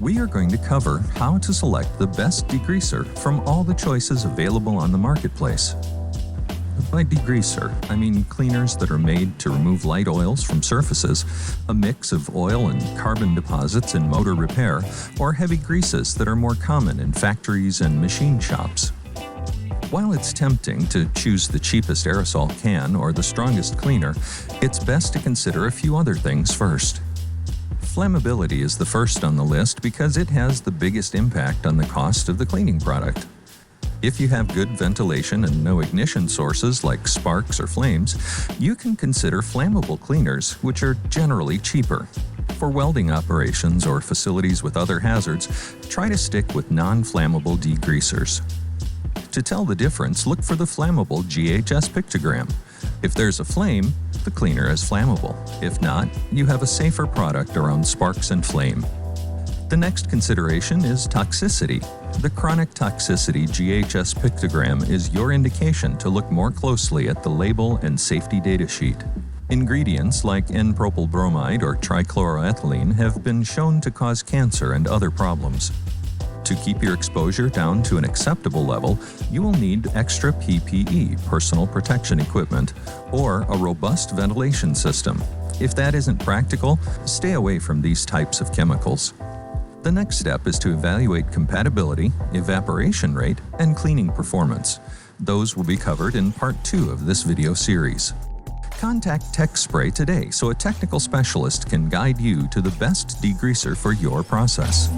We are going to cover how to select the best degreaser from all the choices available on the marketplace. By degreaser, I mean cleaners that are made to remove light oils from surfaces, a mix of oil and carbon deposits in motor repair, or heavy greases that are more common in factories and machine shops. While it's tempting to choose the cheapest aerosol can or the strongest cleaner, it's best to consider a few other things first. Flammability is the first on the list because it has the biggest impact on the cost of the cleaning product. If you have good ventilation and no ignition sources like sparks or flames, you can consider flammable cleaners, which are generally cheaper. For welding operations or facilities with other hazards, try to stick with non-flammable degreasers. To tell the difference, look for the flammable GHS pictogram. If there's a flame, the cleaner is flammable. If not, you have a safer product around sparks and flame. The next consideration is toxicity. The chronic toxicity GHS pictogram is your indication to look more closely at the label and safety data sheet. Ingredients like N-propyl bromide or trichloroethylene have been shown to cause cancer and other problems. To keep your exposure down to an acceptable level, you will need extra PPE, personal protection equipment, or a robust ventilation system. If that isn't practical, stay away from these types of chemicals. The next step is to evaluate compatibility, evaporation rate, and cleaning performance. Those will be covered in Part 2 of this video series. Contact Techspray today so a technical specialist can guide you to the best degreaser for your process.